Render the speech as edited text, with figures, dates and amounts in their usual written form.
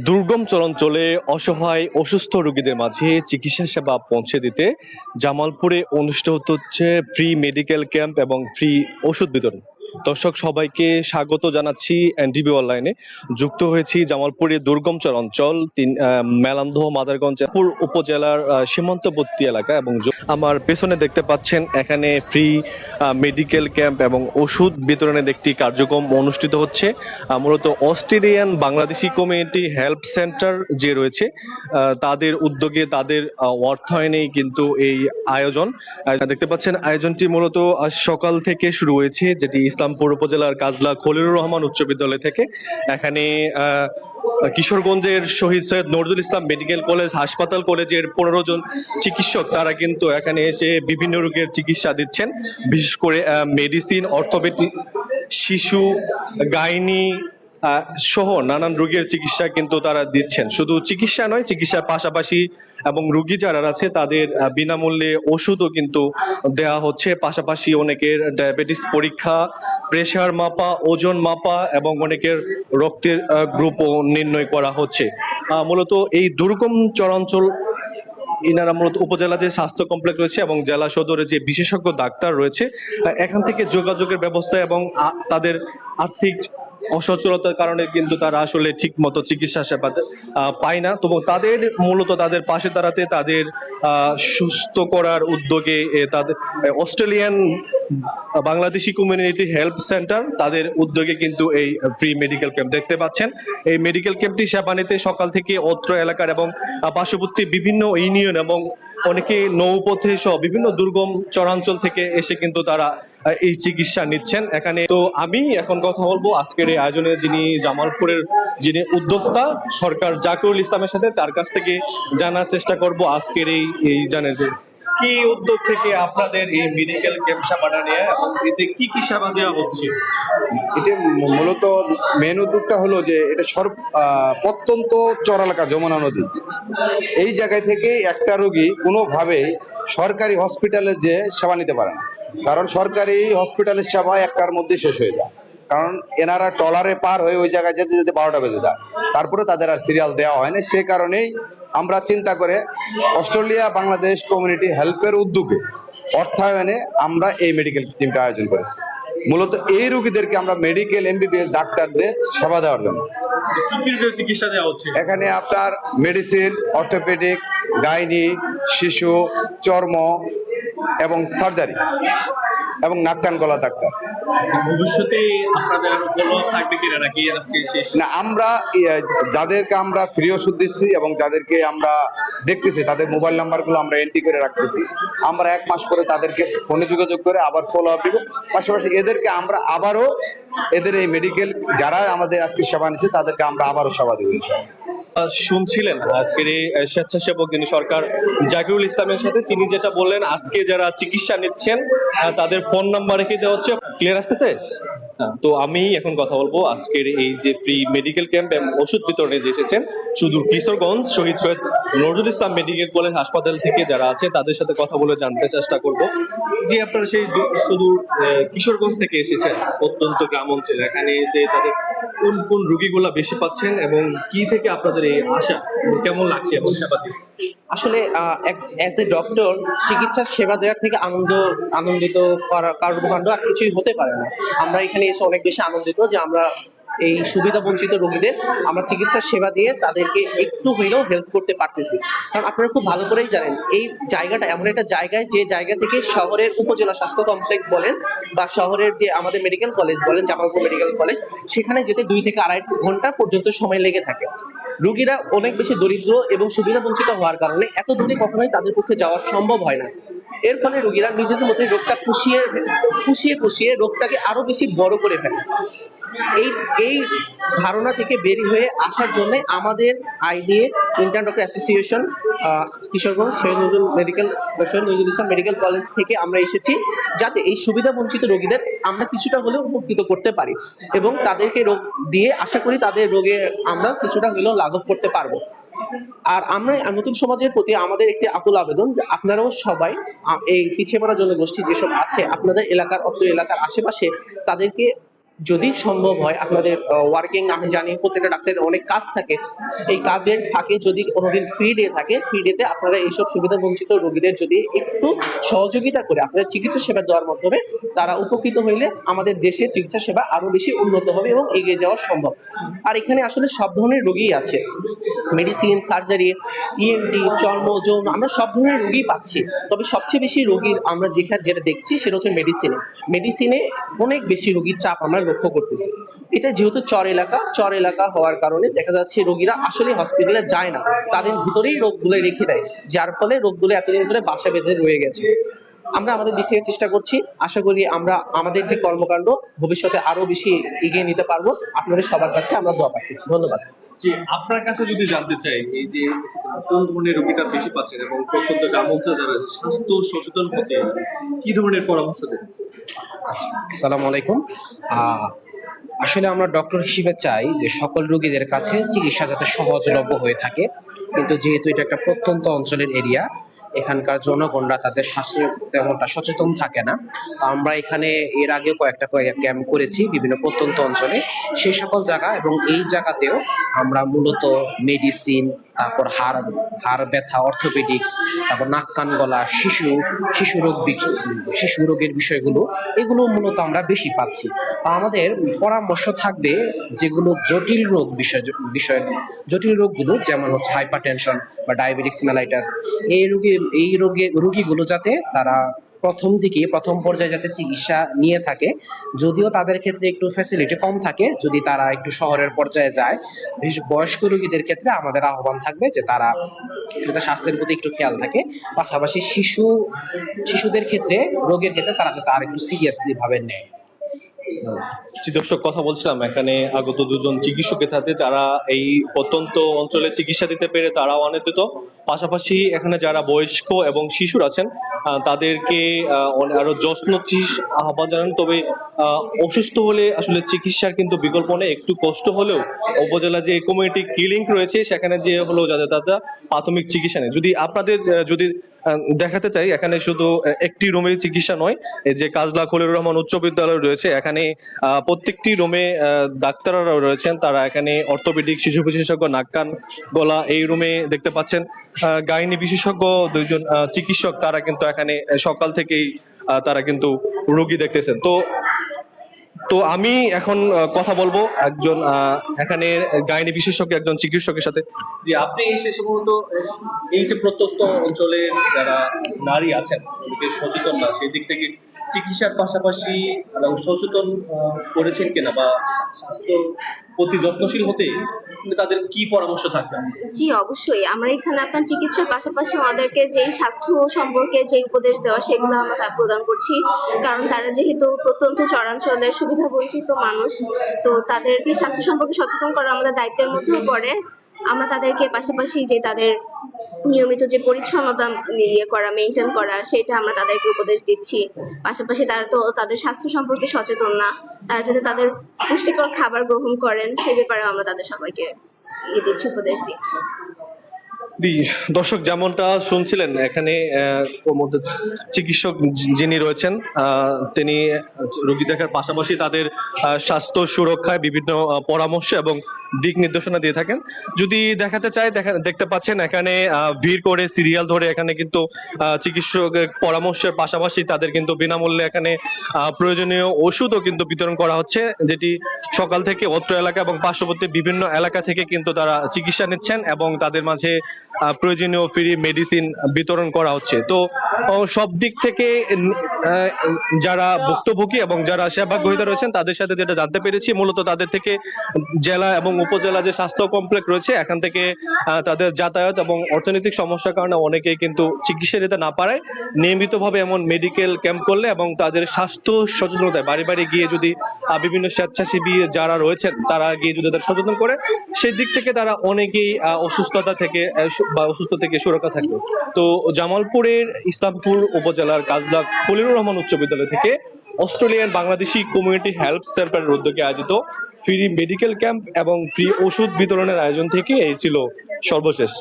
দুর্গম চরাঞ্চলে অসহায় অসুস্থ রোগীদের মাঝে চিকিৎসা সেবা পৌঁছে দিতে জামালপুরে অনুষ্ঠিত হচ্ছে ফ্রি মেডিকেল ক্যাম্প এবং ফ্রি ওষুধ বিতরণ। দর্শক সবাইকে স্বাগত জানাচ্ছি এনটিভি অনলাইনে। যুক্ত হয়েছি জামালপুরের দুর্গম চরাঞ্চল মেলান্দহ মাদারগঞ্জ উপজেলার সীমান্তবর্তী এলাকা এবং আমার পেছনে দেখতে পাচ্ছেন এখানে ফ্রি মেডিকেল ক্যাম্প এবং ওষুধ বিতরণের একটি কার্যক্রম অনুষ্ঠিত হচ্ছে। মূলত Australian Bangladeshi community help centre যে রয়েছে তাদের উদ্যোগে তাদের অর্থায়নেই কিন্তু এই আয়োজন। দেখতে পাচ্ছেন আয়োজনটি মূলত আজ সকাল থেকে শুরু হয়েছে, যেটি ইসলামপুর উপজেলার কাজলা খলিলুর রহমান উচ্চ বিদ্যালয় থেকে। এখানে কিশোরগঞ্জের শহীদ সৈয়দ নজরুল ইসলাম মেডিকেল কলেজ হাসপাতাল কলেজের 15 জন চিকিৎসক তারা কিন্তু এখানে এসে বিভিন্ন রোগের চিকিৎসা দিচ্ছেন, বিশেষ করে মেডিসিন, অর্থোপেডিক, শিশু, গাইনি সহ নানান রোগের চিকিৎসা কিন্তু তারা দিচ্ছেন। শুধু চিকিৎসা নয়, চিকিৎসার পাশাপাশি এবং রোগী যারা আছে তাদের বিনামূল্যে ওষুধও কিন্তু দেওয়া হচ্ছে। পাশাপাশি অনেকের ডায়াবেটিস পরীক্ষা, প্রেশার মাপা, ওজন মাপা এবং অনেকের রক্তের গ্রুপও নির্ণয় করা হচ্ছে। মূলত এই দুর্গম চরাঞ্চল ইনারা মূলত উপজেলা যে স্বাস্থ্য কমপ্লেক্স রয়েছে এবং জেলা সদরে যে বিশেষজ্ঞ ডাক্তার রয়েছে, এখান থেকে যোগাযোগের ব্যবস্থা এবং তাদের আর্থিক অসচ্ছলতার কারণে কিন্তু তারা আসলে ঠিক মতো চিকিৎসা সেবা পায় না। তো তাদের মূলত তাদের পাশে দাঁড়াতে, তাদের সুস্থ করার উদ্যোগে তাদের Australian Bangladeshi community help centre তাদের উদ্যোগে কিন্তু এই ফ্রি মেডিকেল ক্যাম্প দেখতে পাচ্ছেন। এই মেডিকেল ক্যাম্পটি সেবা নিতে সকাল থেকে অত্র এলাকার এবং পার্শ্ববর্তী বিভিন্ন ইউনিয়ন এবং অনেকে নৌপথে সহ বিভিন্ন দুর্গম চরাঞ্চল থেকে এসে কিন্তু তারা এই চিকিৎসা নিচ্ছেন এখানে। তো আমি এখন কথা বলবো আজকের এই আয়োজনে যিনি উদ্যোক্তা সরকার জাকিরুল ইসলামের সাথে, যার কাছ থেকে জানার চেষ্টা করব আজকের এই জানেন যে কি উদ্যোগ থেকে আপনাদের এই মেডিকেল ক্যাম্প সেবাটা নেওয়া এবং এতে কি কি সেবা দেওয়া হচ্ছে। এটা মূলত মেন উদ্যোগটা হলো যে এটা প্রত্যন্ত চর এলাকা যমুনা নদী, এই জায়গায় থেকে একটা রোগী কোনোভাবেই সরকারি হসপিটালে যে সেবা নিতে পারে না, কারণ সরকারি হসপিটালের সেবা একটার মধ্যে শেষ হয়ে যায়। কারণ এনারা ট্রলারে পার হয়ে ওই জায়গায় যেতে যেতে 12টা বেজে যায়, তারপরে তাদের আর সিরিয়াল দেওয়া হয় না। সে কারণেই আমরা চিন্তা করে অস্ট্রেলিয়া বাংলাদেশ কমিউনিটি হেল্পের উদ্যোগে অর্থায়নে আমরা এই মেডিকেল টিমটা আয়োজন করেছি। মূলত এই রোগীদেরকে আমরা মেডিকেল এমবিবিএস ডাক্তারদের সেবা দেওয়ার জন্য চিকিৎসা দেওয়া হচ্ছে। এখানে আপনার মেডিসিন, অর্থোপেডিক, গাইনি, শিশু, চর্ম এবং সার্জারি এবং নাক কান গলা ডাক্তার। ভবিষ্যতে আপনাদের কোনো থাকবে কিনা নাকি আজকে শেষ? না, আমরা যাদেরকে আমরা ফ্রি ওষুধ দিচ্ছি এবং যাদেরকে আমরা দেখতেছি তাদের মোবাইল নাম্বারগুলো আমরা এন্ট্রি করে রাখতেছি। আমরা 1 মাস পরে তাদেরকে ফোনে যোগাযোগ করে আবার ফলো আপ দিব। পাশাপাশি এদেরকে আমরা আবারও এদের এই মেডিকেল যারা আমাদের আজকে সেবা নিচ্ছে তাদেরকে আমরা আবারও সেবা দেবো ইনশাআল্লাহ। শুনছিলেন আজকের এই স্বেচ্ছাসেবক যিনি সরকার জাকিরুল ইসলামের সাথে, তিনি যেটা বললেন আজকে যারা চিকিৎসা নিচ্ছেন তাদের ফোন নাম্বার রেখে দেওয়া হচ্ছে। ক্লিয়ার আসতেছে? তো আমি এখন কথা বলবো আজকের এই যে ফ্রি মেডিকেল ক্যাম্প এবং ওষুধ বিতরণে যে এসেছেন সুদূর কিশোরগঞ্জ শহীদ সৈয়দ নজরুল ইসলাম মেডিকেল কলেজ হাসপাতাল থেকে যারা আছে তাদের সাথে কথা বলে জানতে চেষ্টা করব যে আপনারা সেই সুদূর কিশোরগঞ্জ থেকে এসেছেন, অত্যন্ত গ্রাম অঞ্চল, এখানে এসে তাদের কোন কোন রোগীগুলা বেশি পাচ্ছেন এবং কি থেকে আপনাদের এই আশা, কেমন লাগছে এবং সেবা দিয়ে? আসলে অ্যাজ এ ডক্টর চিকিৎসা সেবা দেওয়ার থেকে আনন্দিত কর্মকাণ্ড আর কিছুই হতে পারে না। আমরা এখানে এসে অনেক বেশি আনন্দিত যে আমরা এই সুবিধা বঞ্চিত রোগীদের আমরা চিকিৎসা সেবা দিয়ে তাদেরকে একটু হইলেও হেল্প করতে পারতেছি। কারণ আপনারা খুব ভালো করেই জানেন এই জায়গাটা এমন একটা জায়গায় যে জায়গা থেকে শহরের উপজেলা স্বাস্থ্য কমপ্লেক্স বলেন বা শহরের যে আমাদের মেডিকেল কলেজ বলেন, জামালপুর মেডিকেল কলেজ, সেখানে যেতে 2 থেকে 2.5 ঘন্টা পর্যন্ত সময় লেগে থাকে। রোগীরা অনেক বেশি দরিদ্র এবং সুবিধা বঞ্চিত হওয়ার কারণে এত দূরে কখনোই তাদের পক্ষে যাওয়া সম্ভব হয় না। এর ফলে রোগীরা নিজেদের মধ্যে রোগটা পুষিয়ে রোগটাকে আরো বেশি বড় করে ফেলে। এই ধারণা থেকে বেরিয়ে হয়ে আসার জন্য আমাদের IDA intern doctor association Kishoreganj Shaheed Nazrul Islam medical college থেকে আমরা এসেছি, যাতে এই সুবিধা বঞ্চিত রোগীদের আমরা কিছুটা হলেও উপকৃত করতে পারি এবং তাদেরকে রোগ দিয়ে আশা করি তাদের রোগে আমরা কিছুটা হলেও লাঘব করতে পারবো। আর আমরা নতুন সমাজের প্রতি আমাদের একটি আকুল আবেদন, আপনারাও সবাই এই পিছিয়ে পড়া জনগোষ্ঠী যেসব আছে আপনাদের এলাকার অত্র এলাকার আশেপাশে তাদেরকে যদি সম্ভব হয় আপনাদের ওয়ার্কিং, আমি জানি প্রত্যেকটা ডাক্তারের অনেক কাজ থাকে, এই কাজের ফাঁকে যদি কোনোদিন ফ্রি ডে থাকে, ফ্রি ডেতে আপনারা এইসব সুবিধা বঞ্চিত রোগীদের যদি একটু সহযোগিতা করে আপনাদের চিকিৎসা সেবা দেওয়ার মাধ্যমে তারা উপকৃত হইলে আমাদের দেশের চিকিৎসা সেবা আরো বেশি উন্নত হবে এবং এগিয়ে যাওয়া সম্ভব। আর এখানে আসলে সব ধরনের রোগী আছে, মেডিসিন, সার্জারি, ইএনটি, চর্ম, যৌন, আমরা সব ধরনের রোগী পাচ্ছি। তবে সবচেয়ে বেশি রোগীর আমরা যেটা দেখছি সেটা হচ্ছে মেডিসিনে অনেক বেশি রোগীর চাপ আমরা লক্ষ্য করতেছি। এটা যেহেতু চর এলাকা হওয়ার কারণে দেখা যাচ্ছে রোগীরা আসলে হসপিটালে যায় না, তাদের ভিতরেই রোগগুলো রেখে দেয়, যার ফলে রোগগুলো এতদিন ধরে বাসা বেঁধে রয়ে গেছে। আমরা আমাদের দিক থেকে চেষ্টা করছি, আশা করি আমরা আমাদের যে কর্মকাণ্ড ভবিষ্যতে আরো বেশি এগিয়ে নিতে পারবো। আপনাদের সবার কাছে আমরা দোয়া প্রার্থী। ধন্যবাদ। জি, আপনার কাছে যদি জানতে চাই, এই যে কোন ধরনের রোগীটা বেশি পাচ্ছেন এবং প্রত্যন্ত গ্রাম অঞ্চলে যারা স্বাস্থ্য সচেতন হতে কি ধরনের পরামর্শ দেন? আসসালামু আলাইকুম। আসলে আমরা ডক্টর হিসেবে চাই যে সকল রোগীদের কাছে চিকিৎসা যাতে সহজলভ্য হয়ে থাকে, কিন্তু যেহেতু এটা একটা প্রত্যন্ত অঞ্চলের এরিয়া, এখানকার জনগণরা তাদের স্বাস্থ্য তেমনটা সচেতন থাকে না। তো আমরা এখানে এর আগে কয়েকটা ক্যাম্প করেছি বিভিন্ন প্রত্যন্ত অঞ্চলে, সেই সকল জায়গা এবং এই জায়গাতেও আমরা মূলত মেডিসিন, তারপর হাড় ব্যথা, অর্থোপেডিক্স, তারপর নাক কান গলা, শিশু রোগের বিষয়গুলো, এগুলো মূলত আমরা বেশি পাচ্ছি। তো আমাদের পরামর্শ থাকবে যেগুলো জটিল রোগগুলো, যেমন হচ্ছে হাইপারটেনশন বা ডায়াবেটিক্স মেলাইটাস, এই রোগীগুলো যাতে তারা প্রথম পর্যায়ে যাতে চিকিৎসা নিয়ে থাকে। যদিও তাদের ক্ষেত্রে একটু ফ্যাসিলিটি কম থাকে, যদি তারা একটু শহরের পর্যায়ে যায়। বিশেষ বয়স্ক রোগীদের ক্ষেত্রে আমাদের আহ্বান থাকবে যে তারা তাদের স্বাস্থ্যের প্রতি একটু খেয়াল থাকে। পাশাপাশি শিশুদের ক্ষেত্রে রোগের ক্ষেত্রে তারা যাতে আর একটু সিরিয়াসলি ভাবে নেয়। জি, দর্শক, কথা বলছিলাম এখানে আগত দুজন চিকিৎসকের সাথে, যারা এই প্রত্যন্ত অঞ্চলে চিকিৎসা দিতে পেরে তারাও আনন্দিত। পাশাপাশি এখানে যারা বয়স্ক এবং শিশুর আছেন তাদেরকে আরো যত্ন আহ্বান জানান। তবে অসুস্থ হলে আসলে চিকিৎসার কিন্তু বিকল্প নেই। একটু কষ্ট হলেও উপজেলা যে কমিউনিটি ক্লিনিক রয়েছে সেখানে যে হলো যাতে তারা প্রাথমিক চিকিৎসা নেয়। যদি আপনাদের যদি দেখাতে চাই, এখানে শুধু একটি রুমে চিকিৎসা নয়, এই যে কাজলা খলিলুর রহমান উচ্চ বিদ্যালয় রয়েছে, এখানে প্রত্যেকটি রুমে ডাক্তাররা রয়েছেন। তারা এখানে অর্থোপেডিক, শিশু বিশেষজ্ঞ, নাক কান গলা, এই রুমে দেখতে পাচ্ছেন গাইনি বিশেষজ্ঞ দুইজন চিকিৎসক, তারা কিন্তু এখানে সকাল থেকেই তারা কিন্তু রোগী দেখতেছেন। তো আমি এখন কথা বলবো একজন এখানে গাইনি বিশেষজ্ঞ একজন চিকিৎসকের সাথে। যে আপনি এই শেষে মূলত এই যে প্রত্যন্ত অঞ্চলে যারা নারী আছেন ওদেরকে সচেতন না, সেই দিক থেকে চিকিৎসার পাশাপাশি সচেতন করেছেন কিনা, বা স্বাস্থ্য প্রতি যত্নশীল হতে তাদের কি পরামর্শ থাকবে? জি, অবশ্যই। আমরা এখানে আপনার চিকিৎসার পাশাপাশি আমাদেরকে যেই স্বাস্থ্য সম্পর্কে যে উপদেশ দেওয়া সেগুলো আমরা প্রদান করছি। কারণ তারা যেহেতু প্রত্যন্ত চরাঞ্চলের সুবিধা বঞ্চিত মানুষ, তো তাদেরকে স্বাস্থ্য সম্পর্কে সচেতন করা আমাদের দায়িত্বের মধ্যেও পড়ে। আমরা তাদেরকে পাশাপাশি যে তাদের নিয়মিত যে পরিচ্ছন্নতা মেনটেন করা, সেটা আমরা তাদেরকে উপদেশ দিচ্ছি। পাশাপাশি তারা তো তাদের স্বাস্থ্য সম্পর্কে সচেতন না, তারা যাতে তাদের পুষ্টিকর খাবার গ্রহণ করেন সে ব্যাপারে আমরা তাদের সবাইকে উপদেশ দিচ্ছি। দর্শক, যেমনটা শুনছিলেন, এখানে চিকিৎসক যিনি রয়েছেন তিনি রোগী দেখার পাশাপাশি তাদের স্বাস্থ্য সুরক্ষায় বিভিন্ন পরামর্শ এবং দিক নির্দেশনা দিয়ে থাকেন। যদি দেখাতে চাই, দেখতে পাচ্ছেন এখানে ভিড় করে সিরিয়াল ধরে এখানে কিন্তু চিকিৎসকের পরামর্শের পাশাপাশি তাদের কিন্তু বিনামূল্যে এখানে প্রয়োজনীয় ওষুধও কিন্তু বিতরণ করা হচ্ছে, যেটি সকাল থেকে অত্র এলাকা এবং পার্শ্ববর্তী বিভিন্ন এলাকা থেকে কিন্তু তারা চিকিৎসা নিচ্ছেন এবং তাদের মাঝে প্রয়োজনীয় ফ্রি মেডিসিন বিতরণ করা হচ্ছে। তো সব দিক থেকে যারা ভুক্তভোগী এবং যারা সেবা গ্রহীতা রয়েছেন তাদের সাথে যেটা জানতে পেরেছি, মূলত তাদের থেকে জেলা এবং উপজেলা যে স্বাস্থ্য কমপ্লেক্স রয়েছে এখান থেকে তাদের যাতায়াত এবং অর্থনৈতিক সমস্যার কারণে অনেকেই কিন্তু চিকিৎসা নিতে না পারায় নিয়মিতভাবে এমন মেডিকেল ক্যাম্প করলে এবং তাদের স্বাস্থ্য সচেতনতায় বাড়ি বাড়ি গিয়ে যদি বিভিন্ন স্বেচ্ছাসেবী যারা রয়েছেন তারা গিয়ে যদি তাদের সচেতন করে, সেই দিক থেকে তারা অনেকেই অসুস্থতা থেকে বা অসুস্থ থেকে সুরক্ষা থাকবে। তো জামালপুরের ইসলামপুর উপজেলার কাজলা খলিলুর রহমান উচ্চ বিদ্যালয় থেকে অস্ট্রেলিয়ান বাংলাদেশি কমিউনিটি হেলথ সেন্টারের উদ্যোগে আয়োজিত ফ্রি মেডিকেল ক্যাম্প এবং ফ্রি ওষুধ বিতরণের আয়োজন থেকে এই ছিল সর্বশেষ।